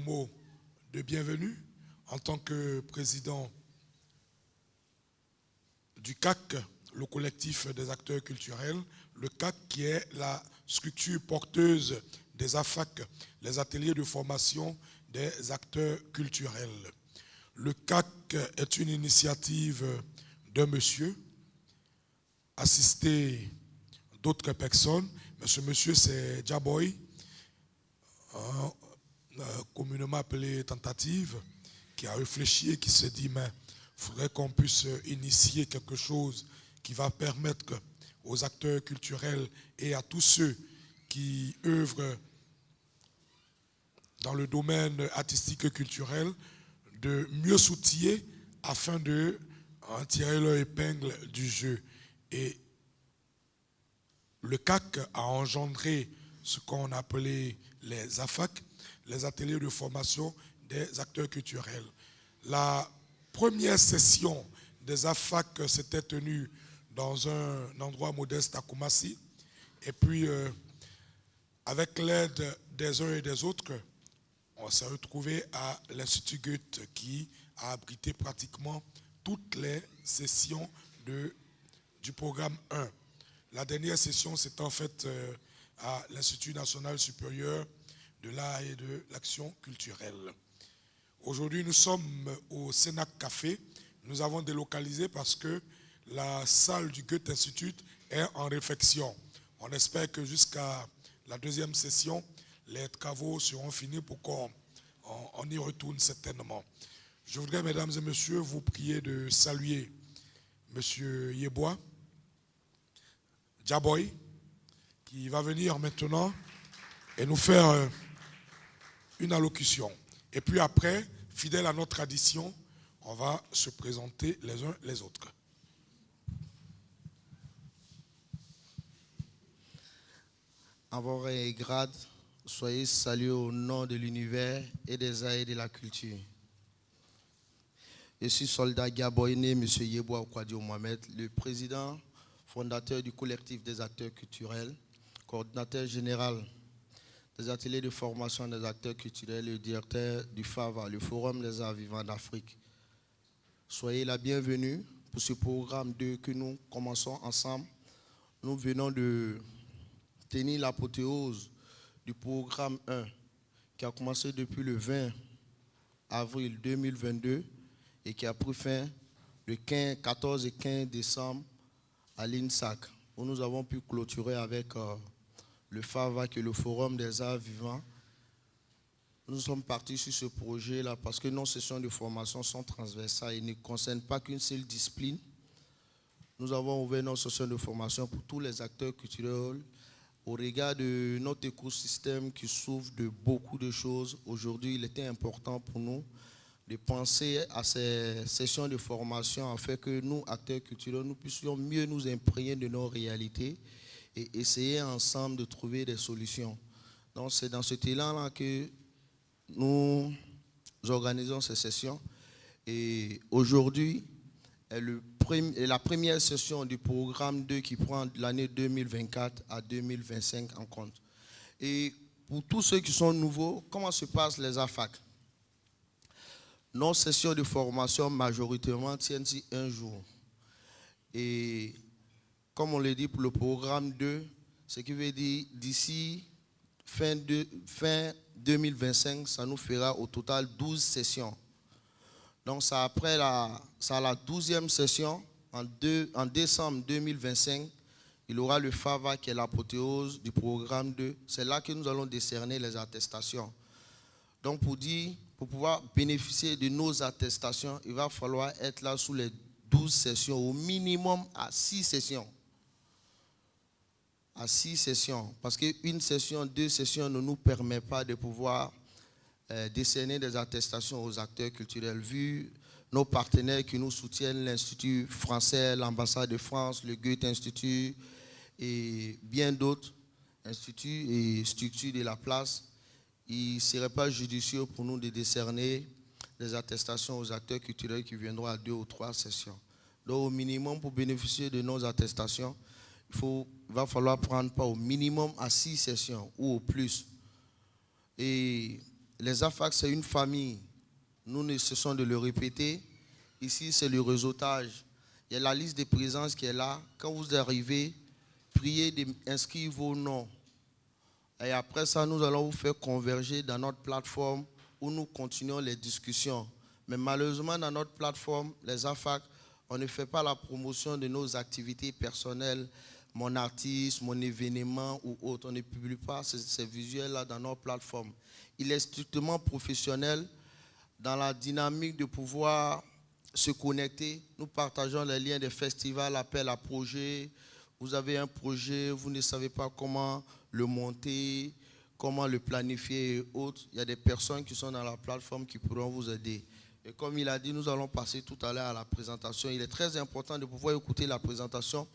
mot de bienvenue en tant que président du CAC, le collectif des acteurs culturels, le CAC qui est la structure porteuse des AFAC, les ateliers de formation des acteurs culturels. Le CAC est une initiative d'un monsieur, assisté d'autres personnes, mais ce monsieur c'est Jaboy, communément appelé Tentative, qui a réfléchi et qui s'est dit, mais il faudrait qu'on puisse initier quelque chose qui va permettre aux acteurs culturels et à tous ceux qui œuvrent dans le domaine artistique et culturel de mieux s'outiller afin de tirer leur épingle du jeu. Et le CAC a engendré ce qu'on appelait les AFAC, les ateliers de formation des acteurs culturels. La première session des AFAC s'était tenue dans un endroit modeste à Koumassi. Et puis, avec l'aide des uns et des autres, on s'est retrouvé à l'Institut Goethe qui a abrité pratiquement toutes les sessions du programme 1. La dernière session, c'était en fait à l'Institut national supérieur de l'art et de l'action culturelle. Aujourd'hui, nous sommes au Sénac Café. Nous avons délocalisé parce que la salle du Goethe Institute est en réfection. On espère que jusqu'à la deuxième session, les travaux seront finis pour qu'on y retourne certainement. Je voudrais, mesdames et messieurs, vous prier de saluer M. Yeboah, Jaboy, qui va venir maintenant et nous faire une allocution. Et puis après, fidèle à notre tradition, on va se présenter les uns les autres. Avant et grade, soyez salués au nom de l'univers et des arts et de la culture. Je suis soldat gaboyné, M. Yeboah Okwadio Mohamed, le président fondateur du collectif des acteurs culturels, coordinateur général des ateliers de formation des acteurs culturels et le directeur du FAVA, le Forum des arts vivants d'Afrique. Soyez la bienvenue pour ce programme 2 que nous commençons ensemble. Nous venons de tenir l'apothéose du programme 1 qui a commencé depuis le 20 avril 2022 et qui a pris fin le 14 et 15 décembre à l'INSAC, où nous avons pu clôturer avec le FAVA, qui est le Forum des arts vivants. Nous sommes partis sur ce projet-là parce que nos sessions de formation sont transversales et ne concernent pas qu'une seule discipline. Nous avons ouvert nos sessions de formation pour tous les acteurs culturels au regard de notre écosystème qui souffre de beaucoup de choses. Aujourd'hui, il était important pour nous de penser à ces sessions de formation afin que nous, acteurs culturels, nous puissions mieux nous imprégner de nos réalités et essayer ensemble de trouver des solutions. Donc c'est dans cet élan-là que nous organisons ces sessions. Et aujourd'hui est la première session du programme 2 qui prend l'année 2024 à 2025 en compte. Et pour tous ceux qui sont nouveaux, comment se passent les AFAC? Nos sessions de formation majoritairement tiennent un jour. Et comme on le dit pour le programme 2, ce qui veut dire d'ici fin 2025, ça nous fera au total 12 sessions. Donc ça après la 12e session, en décembre 2025, il y aura le FAVA qui est l'apothéose du programme 2. C'est là que nous allons décerner les attestations. Donc pour pouvoir bénéficier de nos attestations, il va falloir être là sous les 12 sessions, au minimum à 6 sessions. À 6 sessions. Parce qu'une session, 2 sessions ne nous permet pas de pouvoir décerner des attestations aux acteurs culturels, vu nos partenaires qui nous soutiennent, l'Institut français, l'ambassade de France, le Goethe Institut et bien d'autres instituts et structures de la place. Il ne serait pas judicieux pour nous de décerner des attestations aux acteurs culturels qui viendront à 2 ou 3 sessions. Donc au minimum, pour bénéficier de nos attestations, il va falloir prendre pas au minimum à 6 sessions ou au plus. Et Les AFAC, c'est une famille. Nous ne cessons de le répéter. Ici, c'est le réseautage. Il y a la liste des présences qui est là. Quand vous arrivez, priez d'inscrire vos noms. Et après ça, nous allons vous faire converger dans notre plateforme où nous continuons les discussions. Mais malheureusement, dans notre plateforme, les AFAC, on ne fait pas la promotion de nos activités personnelles, mon artiste, mon événement ou autre. On ne publie pas ces visuels-là dans notre plateforme. Il est strictement professionnel dans la dynamique de pouvoir se connecter. Nous partageons les liens des festivals, appels à projets. Vous avez un projet, vous ne savez pas comment le monter, comment le planifier et autres. Il y a des personnes qui sont dans la plateforme qui pourront vous aider. Et comme il a dit, nous allons passer tout à l'heure à la présentation. Il est très important de pouvoir écouter la présentation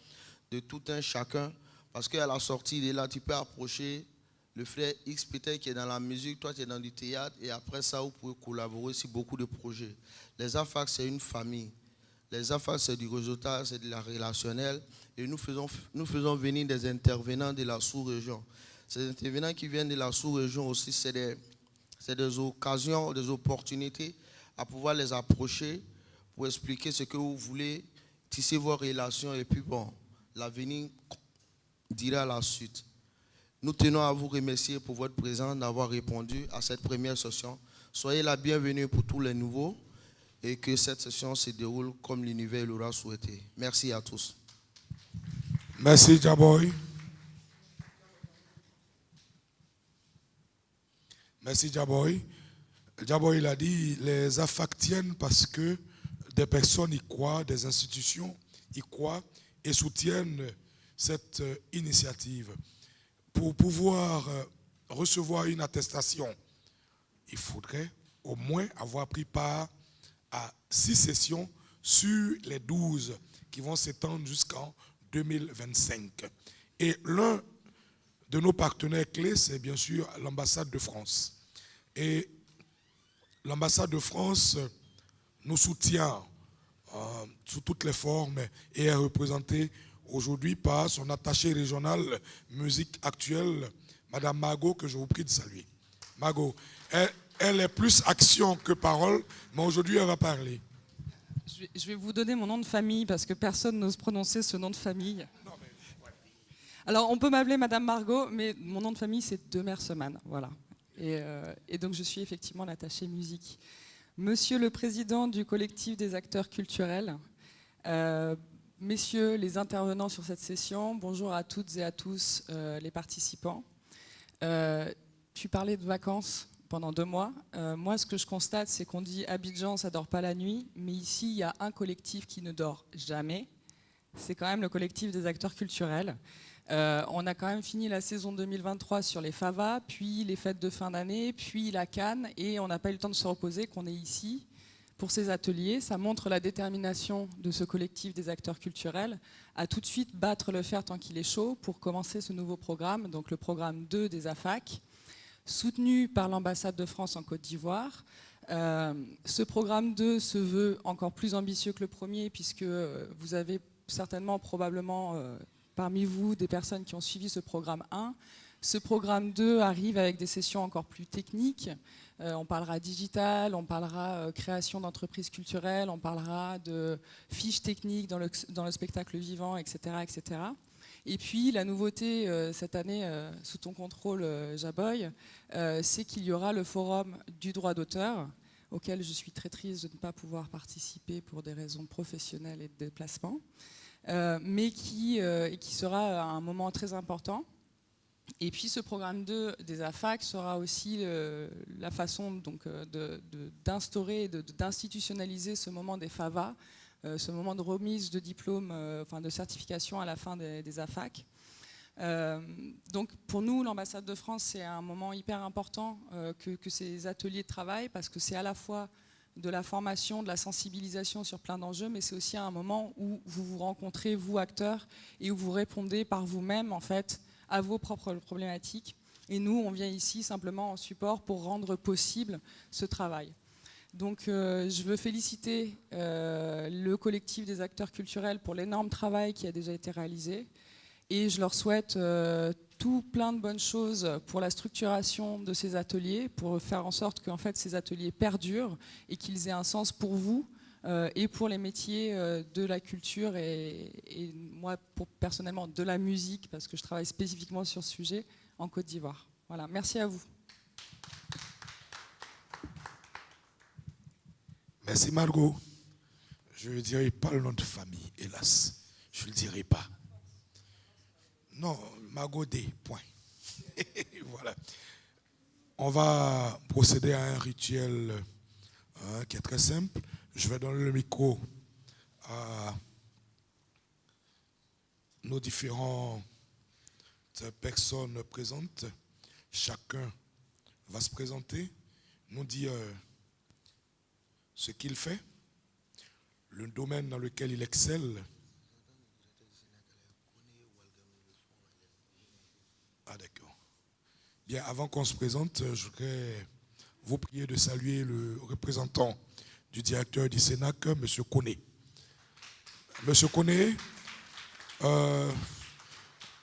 de tout un chacun, parce qu'à la sortie, il est là, tu peux approcher le frère X peut-être qui est dans la musique, toi tu es dans du théâtre, et après ça, vous pouvez collaborer sur beaucoup de projets. Les AFAC, c'est une famille. Les AFAC, c'est du réseautage, c'est de la relationnelle, et nous faisons venir des intervenants de la sous-région. Ces intervenants qui viennent de la sous-région aussi, c'est des occasions, des opportunités à pouvoir les approcher pour expliquer ce que vous voulez, tisser vos relations, et puis bon, l'avenir dira la suite. Nous tenons à vous remercier pour votre présence, d'avoir répondu à cette première session. Soyez la bienvenue pour tous les nouveaux et que cette session se déroule comme l'univers l'aura souhaité. Merci à tous. Merci, Jaboy. Merci, Jaboy. Jaboy, il a dit, les AFAC tiennent parce que des personnes y croient, des institutions y croient et soutiennent cette initiative. Pour pouvoir recevoir une attestation, il faudrait au moins avoir pris part à 6 sessions sur les 12 qui vont s'étendre jusqu'en 2025. Et l'un de nos partenaires clés, c'est bien sûr l'ambassade de France. Et l'ambassade de France nous soutient sous toutes les formes et est représentée aujourd'hui par son attaché régional musique actuelle, Madame Margot, que je vous prie de saluer. Margot, elle est plus action que parole, mais aujourd'hui elle va parler. Je vais vous donner mon nom de famille parce que personne n'ose prononcer ce nom de famille. Alors on peut m'appeler Madame Margot, mais mon nom de famille c'est Demerseman, voilà. Et donc je suis effectivement l'attachée musique. Monsieur le président du collectif des acteurs culturels, messieurs les intervenants sur cette session, bonjour à toutes et à tous les participants. Tu parlais de vacances pendant 2 mois. Moi, ce que je constate, c'est qu'on dit Abidjan, ça dort pas la nuit, mais ici, il y a un collectif qui ne dort jamais. C'est quand même le collectif des acteurs culturels. On a quand même fini la saison 2023 sur les FAVA, puis les fêtes de fin d'année, puis la Cannes, et on n'a pas eu le temps de se reposer, qu'on est ici pour ces ateliers. Ça montre la détermination de ce collectif des acteurs culturels à tout de suite battre le fer tant qu'il est chaud pour commencer ce nouveau programme, donc le programme 2 des AFAC, soutenu par l'ambassade de France en Côte d'Ivoire. Ce programme 2 se veut encore plus ambitieux que le premier, puisque vous avez certainement, probablement, parmi vous, des personnes qui ont suivi ce programme 1. Ce programme 2 arrive avec des sessions encore plus techniques. On parlera digital, on parlera création d'entreprises culturelles, on parlera de fiches techniques dans le spectacle vivant, etc., etc. Et puis la nouveauté cette année, sous ton contrôle, Jaboy, c'est qu'il y aura le forum du droit d'auteur, auquel je suis très triste de ne pas pouvoir participer pour des raisons professionnelles et de déplacement, mais qui sera un moment très important. Et puis ce programme 2 des AFAC sera aussi la façon donc, d'instaurer, d'institutionnaliser ce moment des FAVA, ce moment de remise de diplôme, enfin de certification à la fin des AFAC. Donc pour nous, l'ambassade de France, c'est un moment hyper important que ces ateliers de travail, parce que c'est à la fois de la formation, de la sensibilisation sur plein d'enjeux, mais c'est aussi un moment où vous vous rencontrez, vous acteurs, et où vous répondez par vous-même en fait à vos propres problématiques. Et nous, on vient ici simplement en support pour rendre possible ce travail. Donc je veux féliciter le collectif des acteurs culturels pour l'énorme travail qui a déjà été réalisé. Et je leur souhaite tout plein de bonnes choses pour la structuration de ces ateliers, pour faire en sorte que en fait, ces ateliers perdurent et qu'ils aient un sens pour vous et pour les métiers de la culture et moi, personnellement, de la musique, parce que je travaille spécifiquement sur ce sujet en Côte d'Ivoire. Voilà, merci à vous. Merci Margot. Je ne dirai pas le nom de famille, hélas. Je ne le dirai pas. Non, Margot D. Point. Voilà. On va procéder à un rituel qui est très simple. Je vais donner le micro à nos différentes personnes présentes. Chacun va se présenter, nous dire ce qu'il fait, le domaine dans lequel il excelle. Ah d'accord. Bien, avant qu'on se présente, je voudrais vous prier de saluer le représentant du directeur du Sénac, M. Koné. Monsieur Koné,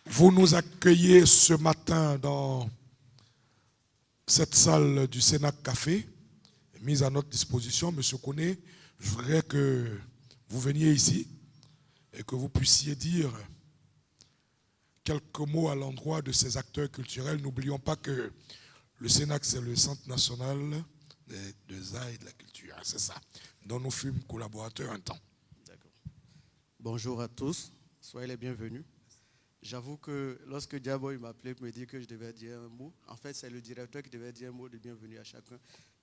vous nous accueillez ce matin dans cette salle du Sénac Café, mise à notre disposition. Monsieur Koné, je voudrais que vous veniez ici et que vous puissiez dire quelques mots à l'endroit de ces acteurs culturels. N'oublions pas que le Sénac, c'est le Centre national des arts et de la culture. C'est ça, dont nous fûmes collaborateurs un temps. D'accord. Bonjour à tous, soyez les bienvenus. J'avoue que lorsque Diaboy m'a appelé pour me dire que je devais dire un mot, en fait, c'est le directeur qui devait dire un mot de bienvenue à chacun.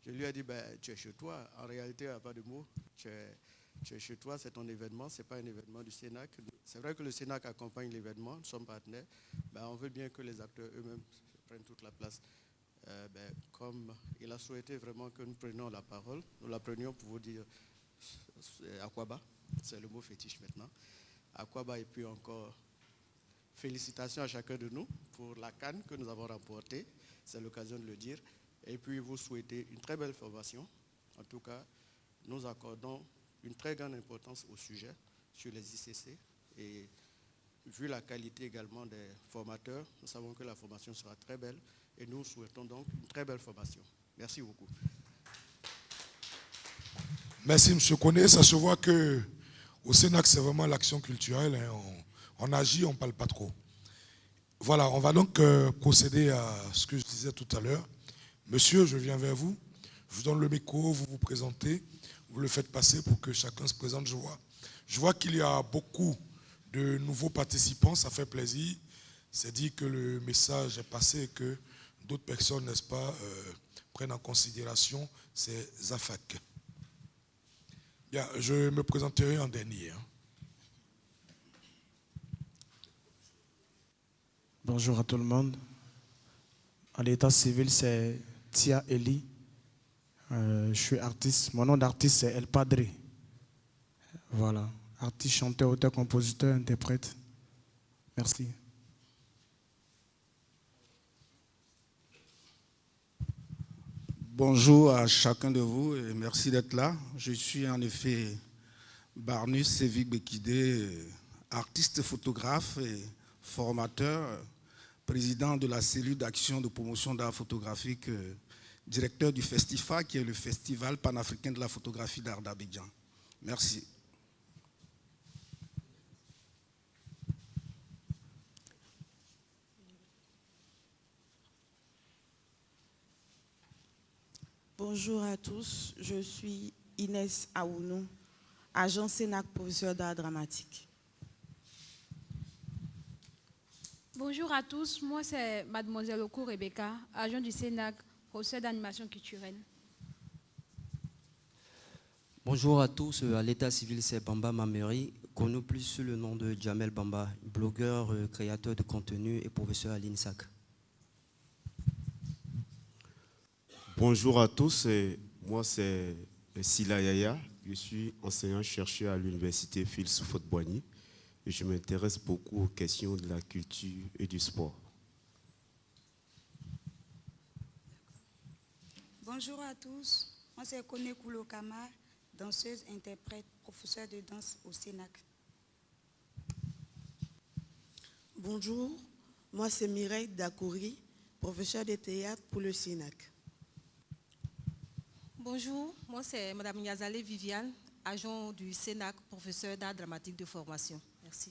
Je lui ai dit, tu es chez toi. En réalité, il n'y a pas de mots. Tu es chez toi, c'est ton événement, ce n'est pas un événement du Sénac. C'est vrai que le Sénac accompagne l'événement, nous sommes partenaires. On veut bien que les acteurs eux-mêmes prennent toute la place. Comme il a souhaité vraiment que nous prenions la parole, nous la prenions pour vous dire Akwaba, c'est le mot fétiche maintenant. Akwaba et puis encore félicitations à chacun de nous pour la CAN que nous avons remportée, c'est l'occasion de le dire. Et puis vous souhaitez une très belle formation. En tout cas, nous accordons une très grande importance au sujet sur les ICC et vu la qualité également des formateurs, nous savons que la formation sera très belle et nous souhaitons donc une très belle formation. Merci beaucoup. Merci M. Koné. Ça se voit qu'au Sénac, c'est vraiment l'action culturelle. Hein. On agit, on ne parle pas trop. Voilà, on va donc procéder à ce que je disais tout à l'heure. Monsieur, je viens vers vous. Je vous donne le micro, vous vous présentez. Vous le faites passer pour que chacun se présente. Je vois qu'il y a beaucoup de nouveaux participants, ça fait plaisir. C'est dit que le message est passé et que d'autres personnes, n'est-ce pas, prennent en considération ces AFAC. Bien, je me présenterai en dernier. Bonjour à tout le monde. À l'état civil, c'est Tia Eli. Je suis artiste. Mon nom d'artiste, c'est El Padre. Voilà. Artiste, chanteur, auteur, compositeur, interprète. Merci. Bonjour à chacun de vous et merci d'être là. Je suis en effet Barnus Sévic Bekide, artiste photographe et formateur, président de la cellule d'action de promotion d'art photographique, directeur du FESTIFA, qui est le Festival panafricain de la photographie d'art d'Abidjan. Merci. Bonjour à tous, je suis Inès Aounou, agent Sénac, professeur d'art dramatique. Bonjour à tous, moi c'est Mademoiselle Oko Rebecca, agent du Sénac, professeur d'animation culturelle. Bonjour à tous, à l'état civil c'est Bamba Mameri, connu plus sous le nom de Jamel Bamba, blogueur, créateur de contenu et professeur à l'INSAC. Bonjour à tous, moi c'est Sila Yaya, je suis enseignant-chercheur à l'université Fils Houphouët-Boigny et je m'intéresse beaucoup aux questions de la culture et du sport. Bonjour à tous, moi c'est Kone Koulokama, danseuse, interprète, professeure de danse au Sénac. Bonjour, Moi, c'est Mireille Dakouri, professeure de théâtre pour le SENAC. Bonjour, moi c'est Mme Yazale Viviane, agent du SENAC, professeur d'art dramatique de formation. Merci.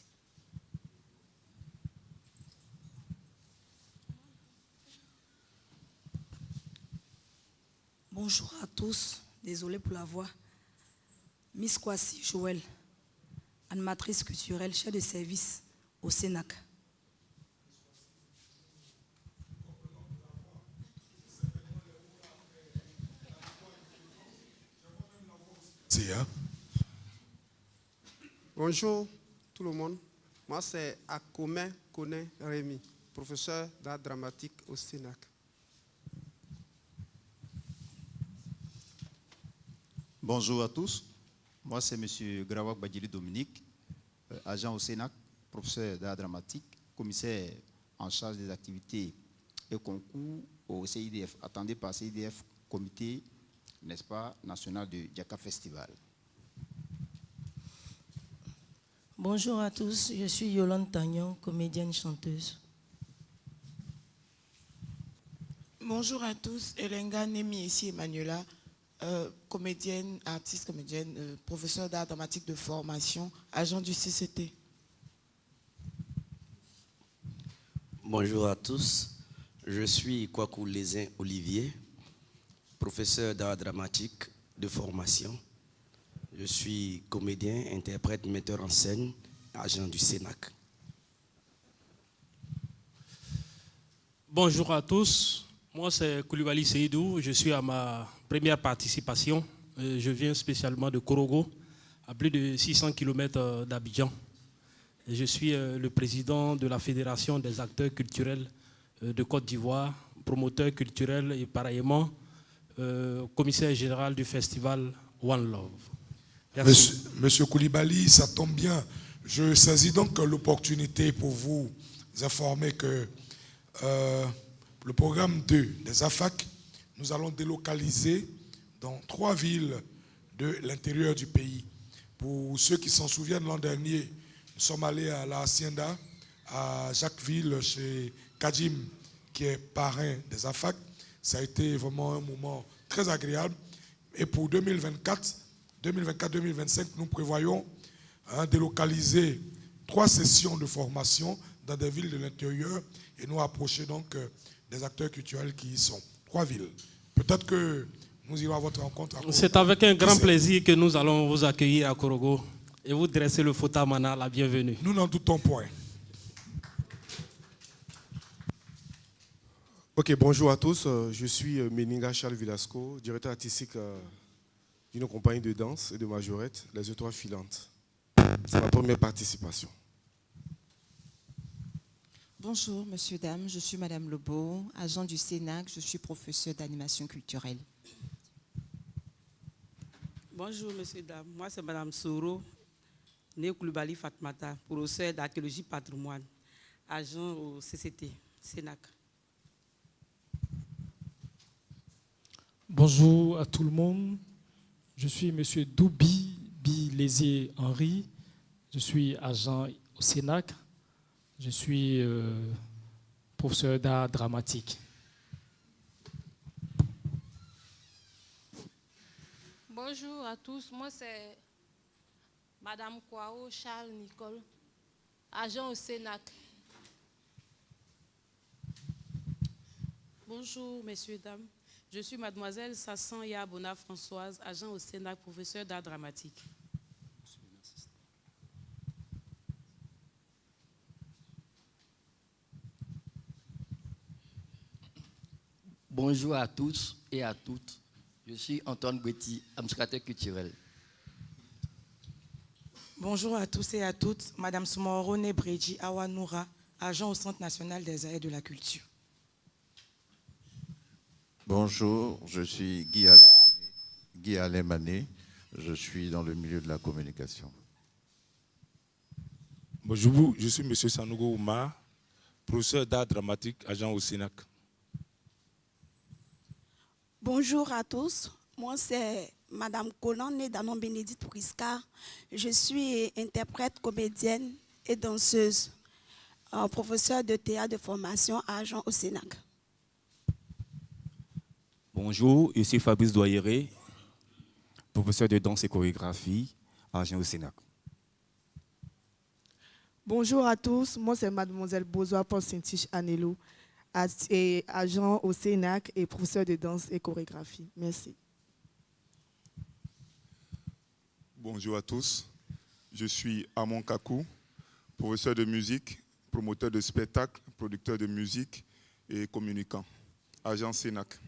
Bonjour à tous, désolé pour la voix. Miss Kwasi Joël, animatrice culturelle, chef de service au SENAC. Bonjour tout le monde. Moi c'est Akome Kone Rémi, professeur d'art dramatique au SENAC. Bonjour à tous. Moi c'est M. Grawak Badjili Dominique, agent au SENAC, professeur d'art dramatique, commissaire en charge des activités et concours au CIDF, attendez par CIDF, comité, n'est-ce pas, national de Djaka Festival. Bonjour à tous, je suis Yolande Tagnon, comédienne chanteuse. Bonjour à tous, Elenga Nemi ici Emmanuela, comédienne, artiste comédienne, professeur d'art dramatique de formation, agent du CCT. Bonjour à tous, je suis Kwaku Lézin Olivier, professeur d'art dramatique de formation. Je suis comédien, interprète, metteur en scène, agent du SENAC. Bonjour à tous, moi c'est Koulibaly Seydou, je suis à ma première participation. Je viens spécialement de Korogo, à plus de 600 km d'Abidjan. Je suis le président de la Fédération des acteurs culturels de Côte d'Ivoire, promoteur culturel et pareillement commissaire général du festival One Love. Monsieur Koulibaly, ça tombe bien. Je saisis donc l'opportunité pour vous informer que le programme 2 des AFAC, nous allons délocaliser dans 3 villes de l'intérieur du pays. Pour ceux qui s'en souviennent, l'an dernier, nous sommes allés à la Hacienda, à Jacquesville, chez Kadim, qui est parrain des AFAC. Ça a été vraiment un moment très agréable. Et pour 2024-2025, nous prévoyons délocaliser 3 sessions de formation dans des villes de l'intérieur et nous approcher donc des acteurs culturels qui y sont. 3 villes. Peut-être que nous irons à votre rencontre. C'est avec un grand plaisir que nous allons vous accueillir à Korogo et vous dresser le Fotamana, la bienvenue. Nous n'en doutons point. Ok, bonjour à tous. Je suis Meninga Charles Villasco, directeur artistique d'une compagnie de danse et de majorette, Les Étoiles Filantes. C'est ma première participation. Bonjour, monsieur, dame, je suis madame Lebeau, agent du SENAC, je suis professeur d'animation culturelle. Bonjour, monsieur, dame, moi c'est madame Soro, née Koulibaly Fatmata, professeur d'archéologie patrimoine, agent au CCT, SENAC. Bonjour à tout le monde, je suis monsieur Doubi Lézier Henri, je suis agent au SENAC. Je suis professeur d'art dramatique. Bonjour à tous, moi c'est Madame Kwao Charles Nicole, agent au SENAC. Bonjour messieurs, dames, je suis mademoiselle Sassan Yabona Françoise, agent au SENAC, professeur d'art dramatique. Bonjour à tous et à toutes. Je suis Antoine Guetti, administrateur culturel. Bonjour à tous et à toutes. Madame Soumoro Nebreji Awanoura, agent au Centre national des arts et de la culture. Bonjour, je suis Guy Alain Mané. Je suis dans le milieu de la communication. Bonjour, je suis M. Sanogo Oumar, professeur d'art dramatique, agent au SENAC. Bonjour à tous, moi c'est Madame Collan, née Danon Bénédicte Prisca. Je suis interprète, comédienne et danseuse. professeur de théâtre de formation à Agen au Sénac. Bonjour, je suis Fabrice Doyeré, professeur de danse et chorégraphie à Agen au Sénac. Bonjour à tous, moi c'est mademoiselle Bozoa Paul Saint-Tiche Anelou, agent au Sénac et professeur de danse et chorégraphie. Merci. Bonjour à tous, je suis Amon Kakou, professeur de musique, promoteur de spectacles, producteur de musique et communicant, agent Sénac.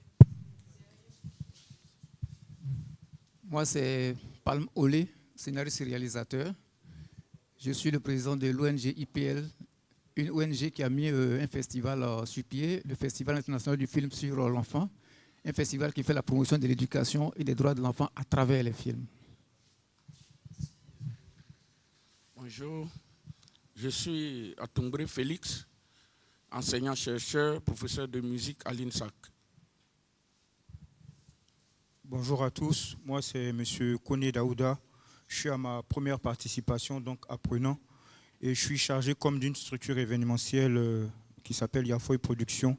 Moi c'est Palm Olé, scénariste et réalisateur. Je suis le président de l'ONG IPL, une ONG qui a mis un festival sur pied, le Festival international du film sur l'enfant, un festival qui fait la promotion de l'éducation et des droits de l'enfant à travers les films. Bonjour, je suis Atombré Félix, enseignant-chercheur, professeur de musique à l'INSAC. Bonjour à tous, moi c'est M. Kone Daouda. Je suis à ma première participation, donc apprenant, et je suis chargé comme d'une structure événementielle qui s'appelle Yafoy Productions,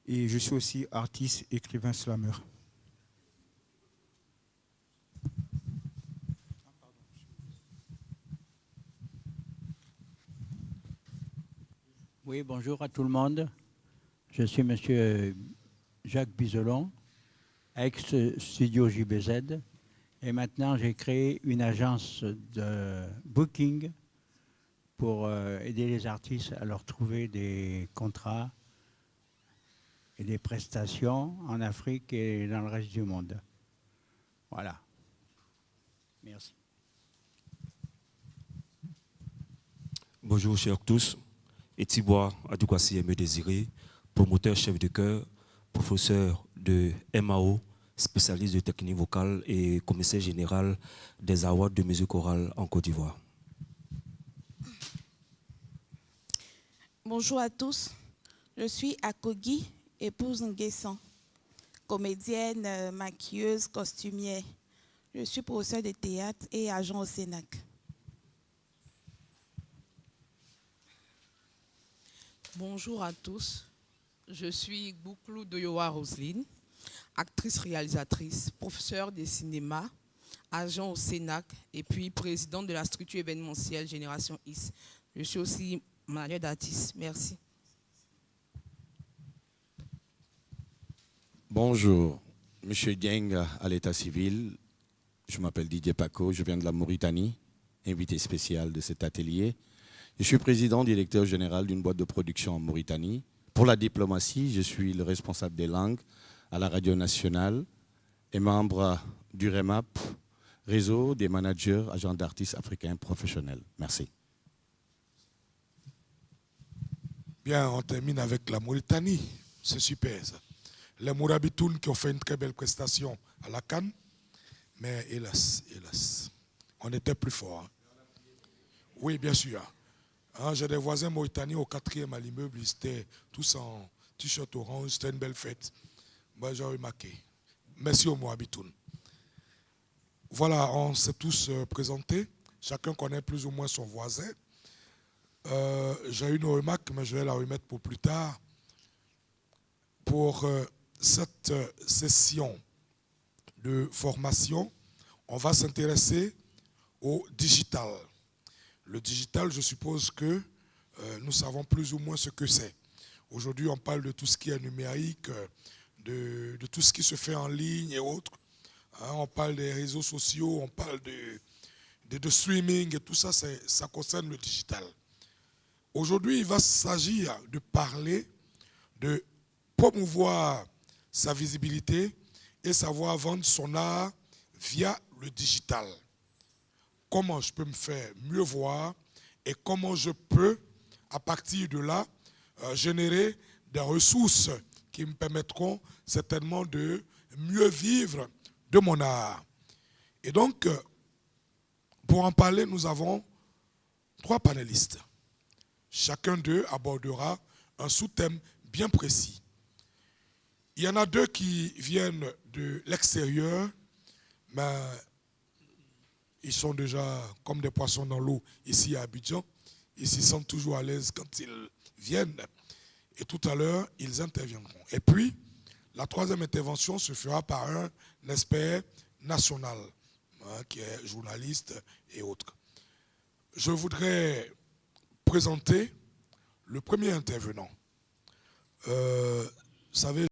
et je suis aussi artiste, écrivain, slammer. Oui, bonjour à tout le monde. Je suis M. Jacques Bizelon, ex-studio JBZ. Et maintenant, j'ai créé une agence de booking pour aider les artistes à leur trouver des contrats et des prestations en Afrique et dans le reste du monde. Voilà. Merci. Bonjour, chers tous. Etibois Adoukwasi Aimé Désiré, promoteur chef de chœur, professeur de MAO, spécialiste de technique vocale et commissaire général des awards de musique chorale en Côte d'Ivoire. Bonjour à tous, je suis Akogi, épouse Nguessan, comédienne, maquilleuse, costumière. Je suis professeure de théâtre et agent au Sénac. Bonjour à tous, je suis Bouklou Doyowa Roseline, actrice-réalisatrice, professeure de cinéma, agent au Sénac et puis présidente de la structure événementielle Génération X. Je suis aussi manager d'artistes. Merci. Bonjour, M. Dieng à l'état civil. Je m'appelle Didier Paco, je viens de la Mauritanie, invité spécial de cet atelier. Je suis président directeur général d'une boîte de production en Mauritanie. Pour la diplomatie, je suis le responsable des langues à la radio nationale et membre du REMAP, réseau des managers, agents d'artistes africains professionnels. Merci. Bien, on termine avec la Mauritanie. C'est super ça. Les Mourabitoun qui ont fait une très belle prestation à la Cannes, mais hélas, on était plus fort. Oui, bien sûr. J'ai des voisins mauritaniens au 4e à l'immeuble, ils étaient tous en t-shirt orange, c'était une belle fête. Moi, j'ai remarqué. Merci aux Moabitoun. Voilà, on s'est tous présentés. Chacun connaît plus ou moins son voisin. J'ai une remarque, mais je vais la remettre pour plus tard. Pour cette session de formation, on va s'intéresser au digital. Le digital, je suppose que nous savons plus ou moins ce que c'est. Aujourd'hui, on parle de tout ce qui est numérique, de tout ce qui se fait en ligne et autres. On parle des réseaux sociaux, on parle de streaming et tout ça, ça concerne le digital. Aujourd'hui, il va s'agir de parler, de promouvoir sa visibilité et savoir vendre son art via le digital. Comment je peux me faire mieux voir et comment je peux, à partir de là, générer des ressources qui me permettront certainement de mieux vivre de mon art. Et donc, pour en parler, nous avons 3 panélistes. Chacun d'eux abordera un sous-thème bien précis. Il y en a 2 qui viennent de l'extérieur, mais ils sont déjà comme des poissons dans l'eau ici à Abidjan. Ils s'y sentent toujours à l'aise quand ils viennent. Et tout à l'heure, ils interviendront. Et puis, la troisième intervention se fera par un expert national, qui est journaliste et autres. Je voudrais présenter le premier intervenant. Vous savez,